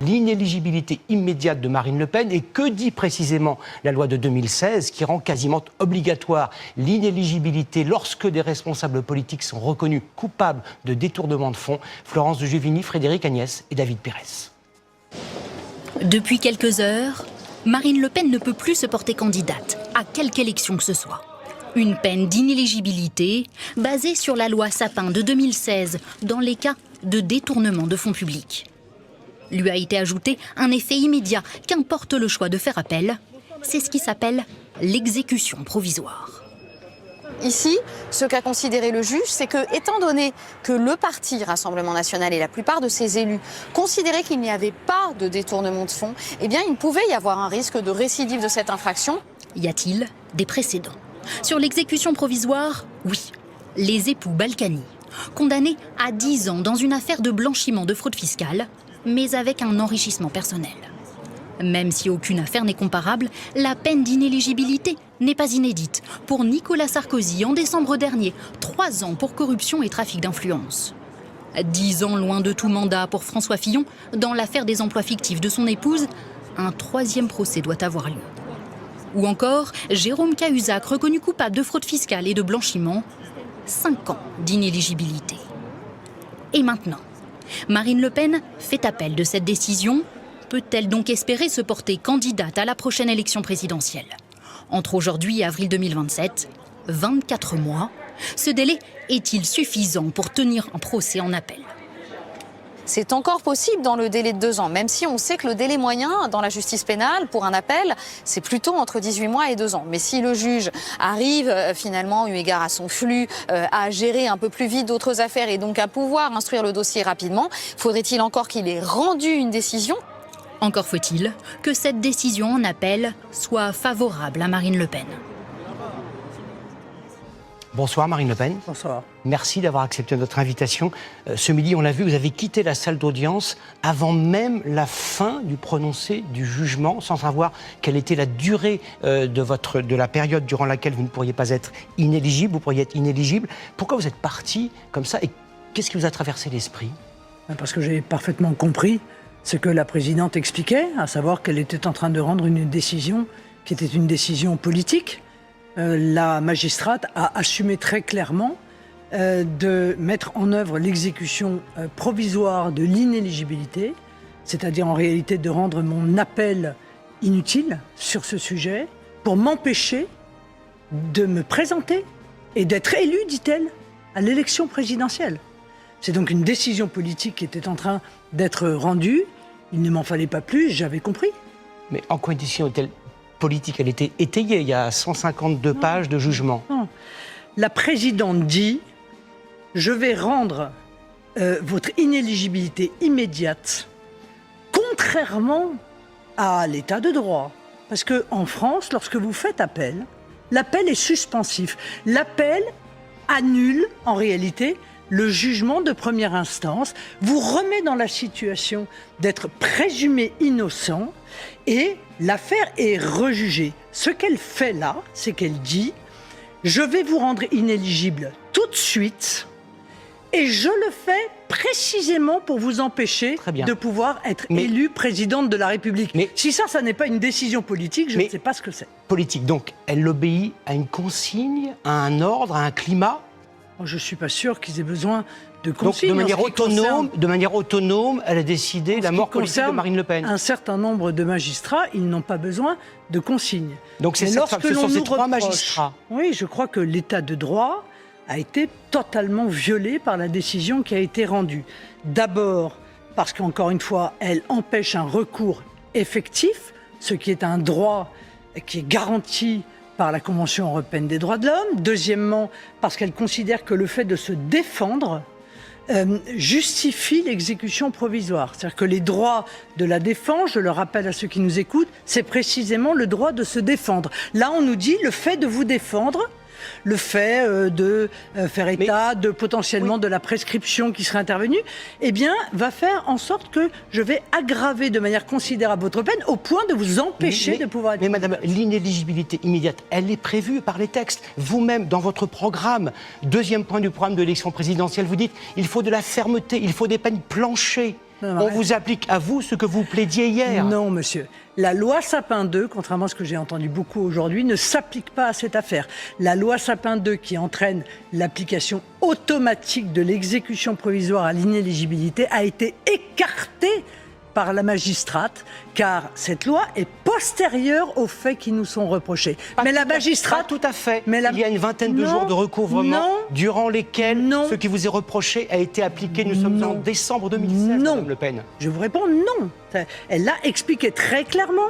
l'inéligibilité immédiate de Marine Le Pen. Et que dit précisément la loi de 2016 qui rend quasiment obligatoire l'inéligibilité lorsque des responsables politiques sont reconnus coupables de détournement de fonds? Florence de Juvigny, Frédéric Agnès et David Pérez. Depuis quelques heures, Marine Le Pen ne peut plus se porter candidate à quelque élection que ce soit. Une peine d'inéligibilité basée sur la loi Sapin de 2016 dans les cas de détournement de fonds publics. Lui a été ajouté un effet immédiat, qu'importe le choix de faire appel. C'est ce qui s'appelle l'exécution provisoire. Ici, ce qu'a considéré le juge, c'est que, étant donné que le parti Rassemblement National et la plupart de ses élus considéraient qu'il n'y avait pas de détournement de fonds, eh bien, il pouvait y avoir un risque de récidive de cette infraction. Y a-t-il des précédents? Sur l'exécution provisoire, oui. Les époux Balkany, condamnés à 10 ans dans une affaire de blanchiment de fraude fiscale, mais avec un enrichissement personnel. Même si aucune affaire n'est comparable, la peine d'inéligibilité n'est pas inédite. Pour Nicolas Sarkozy, en décembre dernier, 3 ans pour corruption et trafic d'influence. 10 ans loin de tout mandat pour François Fillon dans l'affaire des emplois fictifs de son épouse. Un 3e procès doit avoir lieu. Ou encore Jérôme Cahuzac, reconnu coupable de fraude fiscale et de blanchiment. 5 ans d'inéligibilité. Et maintenant, Marine Le Pen fait appel de cette décision. Peut-elle donc espérer se porter candidate à la prochaine élection présidentielle? Entre aujourd'hui et avril 2027, 24 mois. Ce délai est-il suffisant pour tenir un procès en appel? C'est encore possible dans le délai de 2 ans, même si on sait que le délai moyen dans la justice pénale pour un appel, c'est plutôt entre 18 mois et 2 ans. Mais si le juge arrive finalement, eu égard à son flux, à gérer un peu plus vite d'autres affaires et donc à pouvoir instruire le dossier rapidement, faudrait-il encore qu'il ait rendu une décision? Encore faut-il que cette décision en appel soit favorable à Marine Le Pen. Bonsoir Marine Le Pen. Bonsoir. Merci d'avoir accepté notre invitation. Ce midi, on l'a vu, vous avez quitté la salle d'audience avant même la fin du prononcé du jugement, sans savoir quelle était la durée de la période durant laquelle vous ne pourriez pas être inéligible, vous pourriez être inéligible. Pourquoi vous êtes parti comme ça et qu'est-ce qui vous a traversé l'esprit? Parce que j'ai parfaitement compris ce que la présidente expliquait, à savoir qu'elle était en train de rendre une décision qui était une décision politique. La magistrate a assumé très clairement de mettre en œuvre l'exécution provisoire de l'inéligibilité, c'est-à-dire en réalité de rendre mon appel inutile sur ce sujet pour m'empêcher de me présenter et d'être élue, dit-elle, à l'élection présidentielle. C'est donc une décision politique qui était en train d'être rendue. Il ne m'en fallait pas plus, j'avais compris. Mais en quoi une décision est-elle politique? Elle était étayée, il y a 152 pages de jugement. Non. La présidente dit « Je vais rendre votre inéligibilité immédiate, contrairement à l'état de droit. » Parce qu'en France, lorsque vous faites appel, l'appel est suspensif. L'appel annule, en réalité, le jugement de première instance, vous remet dans la situation d'être présumé innocent et l'affaire est rejugée. Ce qu'elle fait là, c'est qu'elle dit « Je vais vous rendre inéligible tout de suite et je le fais précisément pour vous empêcher de pouvoir être élue présidente de la République. » Mais si ça n'est pas une décision politique, je ne sais pas ce que c'est. Politique, donc elle obéit à une consigne, à un ordre, à un climat? Je ne suis pas sûr qu'ils aient besoin de consignes. Donc de manière autonome, elle a décidé la mort politique de Marine Le Pen. Un certain nombre de magistrats, ils n'ont pas besoin de consignes. Donc ce sont ces 3 magistrats. Oui, je crois que l'état de droit a été totalement violé par la décision qui a été rendue. D'abord, parce qu'encore une fois, elle empêche un recours effectif, ce qui est un droit qui est garanti par la Convention européenne des droits de l'homme. Deuxièmement, parce qu'elle considère que le fait de se défendre justifie l'exécution provisoire. C'est-à-dire que les droits de la défense, je le rappelle à ceux qui nous écoutent, c'est précisément le droit de se défendre. Là, on nous dit le fait de vous défendre, le fait de faire état de potentiellement de la prescription qui serait intervenue, eh bien, va faire en sorte que je vais aggraver de manière considérable votre peine au point de vous empêcher de pouvoir être... Mais madame, l'inéligibilité immédiate, elle est prévue par les textes. Vous-même, dans votre programme, 2e point du programme de l'élection présidentielle, vous dites il faut de la fermeté, il faut des peines planchées. On vous applique à vous ce que vous plaidiez hier. Non, monsieur. La loi Sapin 2, contrairement à ce que j'ai entendu beaucoup aujourd'hui, ne s'applique pas à cette affaire. La loi Sapin 2 qui entraîne l'application automatique de l'exécution provisoire à l'inéligibilité a été écartée par la magistrate, car cette loi est postérieure aux faits qui nous sont reprochés. Mais la magistrate... Pas tout à fait. Mais Il y a une vingtaine de jours de recouvrement durant lesquels Non. ce qui vous est reproché a été appliqué. Nous sommes en décembre 2016, Non. Madame Le Pen. Je vous réponds non. Elle l'a expliqué très clairement.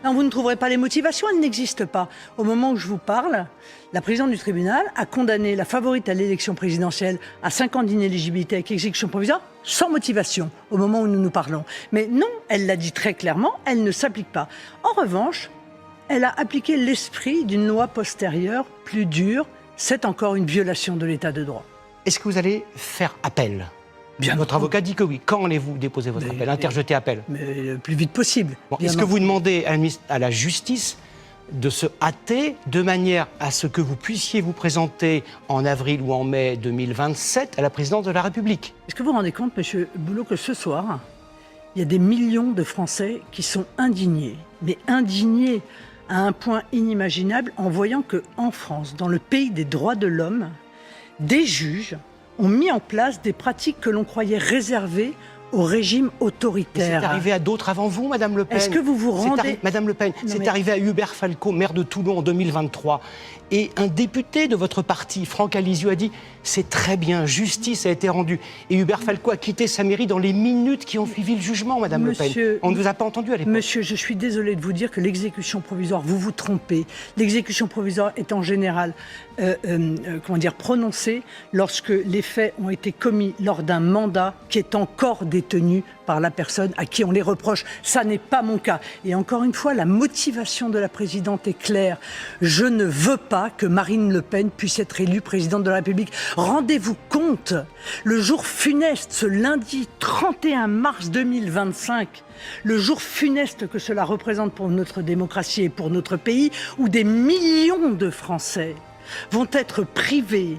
Non, vous ne trouverez pas les motivations, elles n'existent pas. Au moment où je vous parle, la présidente du tribunal a condamné la favorite à l'élection présidentielle à 5 ans d'inéligibilité avec exécution provisoire sans motivation, au moment où nous nous parlons. Mais non, elle l'a dit très clairement, elle ne s'applique pas. En revanche, elle a appliqué l'esprit d'une loi postérieure plus dure. C'est encore une violation de l'état de droit. Est-ce que vous allez faire appel? Bien Votre avocat dit que oui. Quand allez-vous déposer votre appel, interjeter appel? Mais le plus vite possible. Bon, est-ce que vous demandez à la justice de se hâter de manière à ce que vous puissiez vous présenter en avril ou en mai 2027 à la présidence de la République? Est-ce que vous vous rendez compte, monsieur Boulot, que ce soir, il y a des millions de Français qui sont indignés, mais indignés à un point inimaginable en voyant qu'en France, dans le pays des droits de l'homme, des juges ont mis en place des pratiques que l'on croyait réservées au régime autoritaire. C'est arrivé à d'autres avant vous, Madame Le Pen. Est-ce que vous vous rendez... Madame Le Pen, c'est arrivé à Hubert Falco, maire de Toulon en 2023. Et un député de votre parti, Franck Alizio, a dit « c'est très bien, justice a été rendue ». Et Hubert Falco a quitté sa mairie dans les minutes qui ont suivi le jugement, Madame Le Pen. On ne vous a pas entendu à l'époque. Monsieur, je suis désolé de vous dire que l'exécution provisoire, vous vous trompez. L'exécution provisoire est en général prononcée lorsque les faits ont été commis lors d'un mandat qui est encore détenu par la personne à qui on les reproche. Ça n'est pas mon cas. Et encore une fois, la motivation de la présidente est claire. Je ne veux pas que Marine Le Pen puisse être élue présidente de la République. Rendez-vous compte, le jour funeste, ce lundi 31 mars 2025, le jour funeste que cela représente pour notre démocratie et pour notre pays, où des millions de Français vont être privés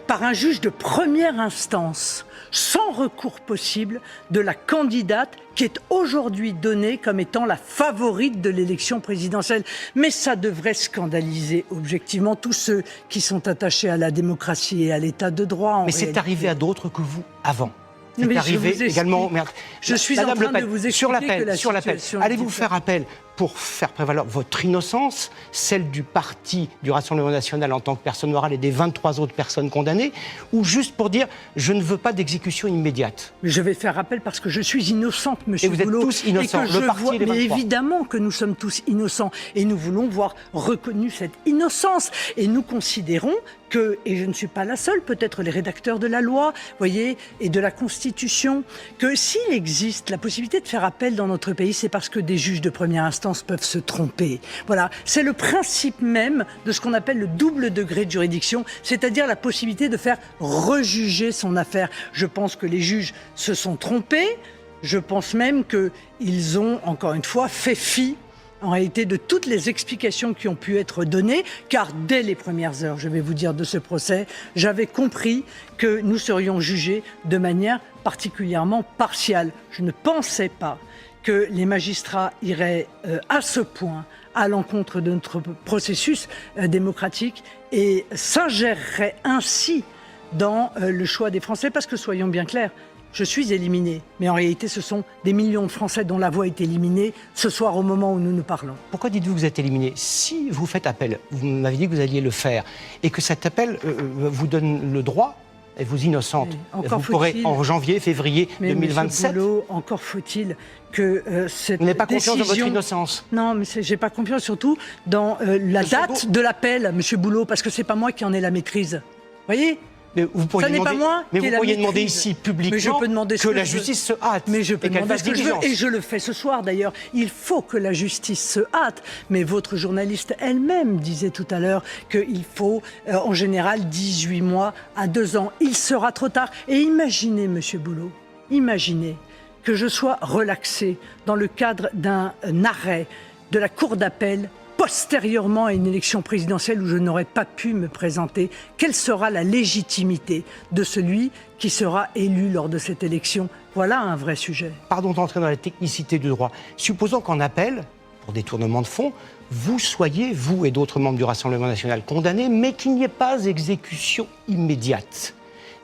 par un juge de première instance, sans recours possible, de la candidate qui est aujourd'hui donnée comme étant la favorite de l'élection présidentielle. Mais ça devrait scandaliser objectivement tous ceux qui sont attachés à la démocratie et à l'état de droit. Mais c'est arrivé à d'autres que vous avant. C'est arrivé également. Je suis en train de vous expliquer que la situation. Allez-vous faire appel pour faire prévaloir votre innocence, celle du parti du Rassemblement national en tant que personne morale et des 23 autres personnes condamnées, ou juste pour dire je ne veux pas d'exécution immédiate? Mais je vais faire appel parce que je suis innocente, monsieur Boulot. Et vous êtes tous innocents, le parti et les 23. Mais évidemment que nous sommes tous innocents et nous voulons voir reconnue cette innocence. Et nous considérons que, et je ne suis pas la seule, peut-être les rédacteurs de la loi, voyez, et de la Constitution, que s'il existe la possibilité de faire appel dans notre pays, c'est parce que des juges de première instance peuvent se tromper. Voilà, c'est le principe même de ce qu'on appelle le double degré de juridiction, c'est-à-dire la possibilité de faire rejuger son affaire. Je pense que les juges se sont trompés, je pense même qu'ils ont, encore une fois, fait fi en réalité de toutes les explications qui ont pu être données, car dès les premières heures, je vais vous dire, de ce procès, j'avais compris que nous serions jugés de manière particulièrement partiale. Je ne pensais pas que les magistrats iraient à ce point à l'encontre de notre processus démocratique et s'ingéreraient ainsi dans le choix des Français, parce que soyons bien clairs, je suis éliminé, mais en réalité ce sont des millions de Français dont la voix est éliminée ce soir au moment où nous nous parlons. Pourquoi dites-vous que vous êtes éliminé? Si vous faites appel, vous m'avez dit que vous alliez le faire, et que cet appel vous donne le droit, et vous innocente, vous pourrez en janvier, février 2027... Boulot, encore faut-il que cette Vous n'avez pas décision... confiance dans votre innocence? Non, mais j'ai pas confiance surtout dans la date de l'appel, monsieur Boulot, parce que c'est pas moi qui en ai la maîtrise. Voyez? Mais vous pourriez demander ici publiquement que la justice se hâte. Mais je peux demander ce que je veux, et je le fais ce soir d'ailleurs. Il faut que la justice se hâte. Mais votre journaliste elle-même disait tout à l'heure qu'il faut en général 18 mois à 2 ans. Il sera trop tard. Et imaginez, monsieur Boulot, imaginez que je sois relaxé dans le cadre d'un arrêt de la Cour d'appel postérieurement à une élection présidentielle où je n'aurais pas pu me présenter, quelle sera la légitimité de celui qui sera élu lors de cette élection? Voilà un vrai sujet. Pardon d'entrer dans la technicité du droit. Supposons qu'en appel, pour détournement de fonds, vous soyez, vous et d'autres membres du Rassemblement national, condamnés, mais qu'il n'y ait pas exécution immédiate.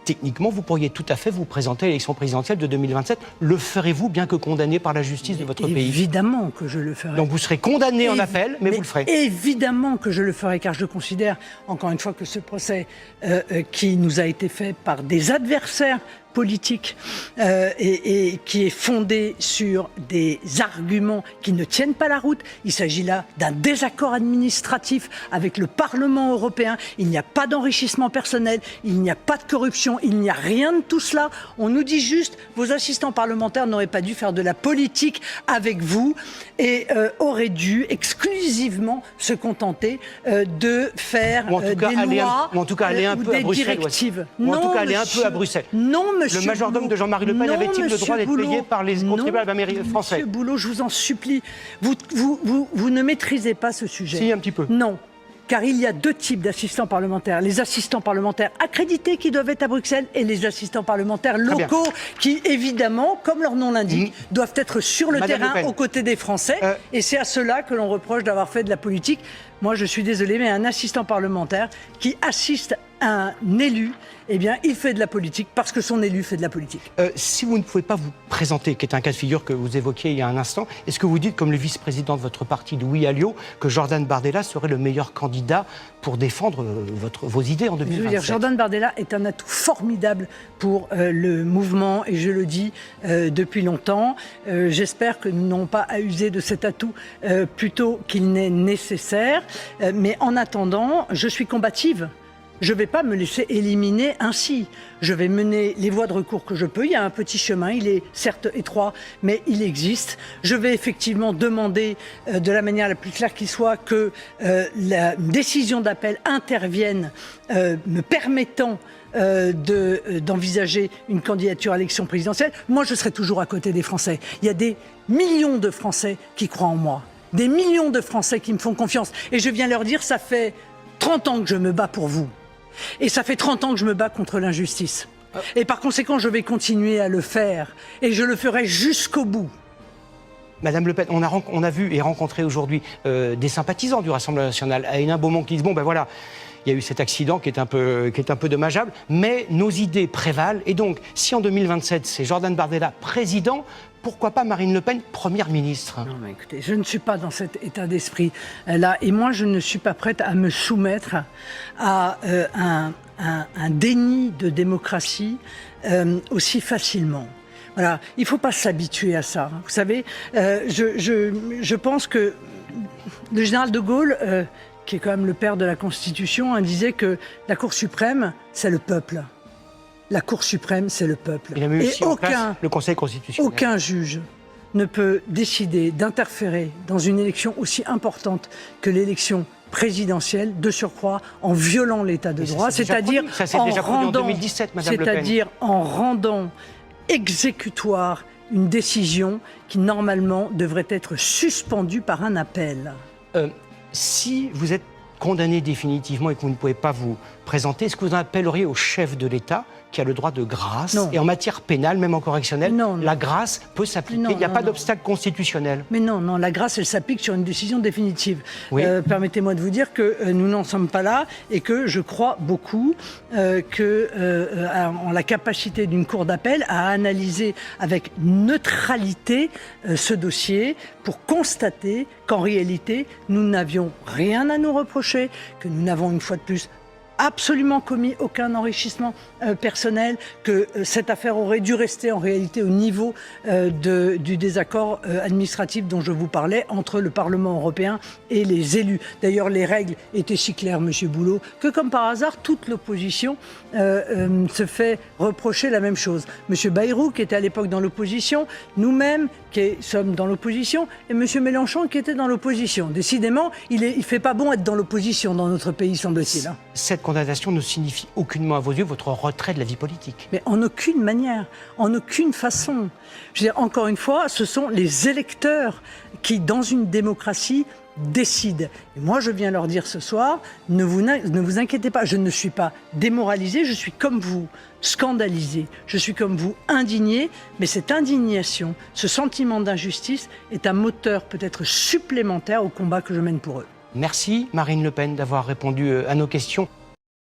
Techniquement, vous pourriez tout à fait vous présenter à l'élection présidentielle de 2027. Le ferez-vous, bien que condamné par la justice de votre pays? Évidemment que je le ferai. Donc vous serez condamné en appel, mais vous le ferez. Évidemment que je le ferai, car je considère, encore une fois, que ce procès qui nous a été fait par des adversaires politique et qui est fondé sur des arguments qui ne tiennent pas la route. Il s'agit là d'un désaccord administratif avec le Parlement européen. Il n'y a pas d'enrichissement personnel, il n'y a pas de corruption, il n'y a rien de tout cela. On nous dit juste, vos assistants parlementaires n'auraient pas dû faire de la politique avec vous et auraient dû exclusivement se contenter de faire des lois ou en tout cas aller un peu à Bruxelles. Directives. Ou en tout cas aller un peu à Bruxelles. Non, monsieur le majordome de Jean-Marie Le Pen avait-il le droit d'être payé par les contribuables français? Monsieur Boulot, je vous en supplie, vous ne maîtrisez pas ce sujet. Si, un petit peu. Non, car il y a deux types d'assistants parlementaires. Les assistants parlementaires accrédités qui doivent être à Bruxelles et les assistants parlementaires locaux qui, évidemment, comme leur nom l'indique, doivent être sur le terrain aux côtés des Français. Et c'est à ceux-là que l'on reproche d'avoir fait de la politique. Moi, je suis désolé, mais un assistant parlementaire qui assiste un élu, eh bien, il fait de la politique parce que son élu fait de la politique. Si vous ne pouvez pas vous présenter, qui est un cas de figure que vous évoquiez il y a un instant, est-ce que vous dites, comme le vice-président de votre parti, Louis Alliot, que Jordan Bardella serait le meilleur candidat pour défendre vos idées en 2027? Je veux dire, Jordan Bardella est un atout formidable pour le mouvement, et je le dis depuis longtemps. J'espère que nous n'avons pas à user de cet atout plutôt qu'il n'est nécessaire. Mais en attendant, je suis combative. Je ne vais pas me laisser éliminer ainsi. Je vais mener les voies de recours que je peux. Il y a un petit chemin, il est certes étroit, mais il existe. Je vais effectivement demander de la manière la plus claire qui soit que la décision d'appel intervienne me permettant d'envisager une candidature à l'élection présidentielle. Moi, je serai toujours à côté des Français. Il y a des millions de Français qui croient en moi. Des millions de Français qui me font confiance. Et je viens leur dire, ça fait 30 ans que je me bats pour vous. Et ça fait 30 ans que je me bats contre l'injustice. Et par conséquent, je vais continuer à le faire. Et je le ferai jusqu'au bout. Madame Le Pen, on a vu et rencontré aujourd'hui des sympathisants du Rassemblement national à Hénin Beaumont qui disent, bon ben voilà, il y a eu cet accident qui est un peu dommageable, mais nos idées prévalent. Et donc, si en 2027, c'est Jordan Bardella président, pourquoi pas Marine Le Pen première ministre? Non, mais écoutez, je ne suis pas dans cet état d'esprit-là. Et moi, je ne suis pas prête à me soumettre à un déni de démocratie aussi facilement. Voilà, il ne faut pas s'habituer à ça. Vous savez, je pense que le général de Gaulle, qui est quand même le père de la Constitution, disait que la Cour suprême, c'est le peuple. La Cour suprême, c'est le peuple. Il a mis aussi en place le Conseil constitutionnel. Aucun juge ne peut décider d'interférer dans une élection aussi importante que l'élection présidentielle, de surcroît, en violant l'état de droit, c'est-à-dire en rendant exécutoire une décision qui, normalement, devrait être suspendue par un appel. Si vous êtes condamné définitivement et que vous ne pouvez pas vous présenter, est-ce que vous en appelleriez au chef de l'État qui a le droit de grâce? Non. Et en matière pénale, même en correctionnelle, la grâce peut s'appliquer. Il n'y a pas d'obstacle constitutionnel. Mais non, la grâce, elle s'applique sur une décision définitive. Oui. Permettez-moi de vous dire que nous n'en sommes pas là et que je crois beaucoup en la capacité d'une cour d'appel à analyser avec neutralité ce dossier pour constater qu'en réalité, nous n'avions rien à nous reprocher, que nous n'avons une fois de plus absolument commis aucun enrichissement personnel, que cette affaire aurait dû rester en réalité au niveau du désaccord administratif dont je vous parlais entre le Parlement européen et les élus. D'ailleurs, les règles étaient si claires, Monsieur Boulot, que comme par hasard, toute l'opposition se fait reprocher la même chose. Monsieur Bayrou, qui était à l'époque dans l'opposition, nous-mêmes, qui sommes dans l'opposition, et Monsieur Mélenchon, qui était dans l'opposition. Décidément, il fait pas bon être dans l'opposition dans notre pays, semble-t-il. Cette condamnation ne signifie aucunement à vos yeux votre retrait de la vie politique? Mais en aucune manière, en aucune façon. Je veux dire, encore une fois, ce sont les électeurs qui, dans une démocratie, décident. Et moi, je viens leur dire ce soir, ne vous inquiétez pas, je ne suis pas démoralisé, je suis comme vous, scandalisé, je suis comme vous, indigné, mais cette indignation, ce sentiment d'injustice est un moteur peut-être supplémentaire au combat que je mène pour eux. Merci Marine Le Pen d'avoir répondu à nos questions.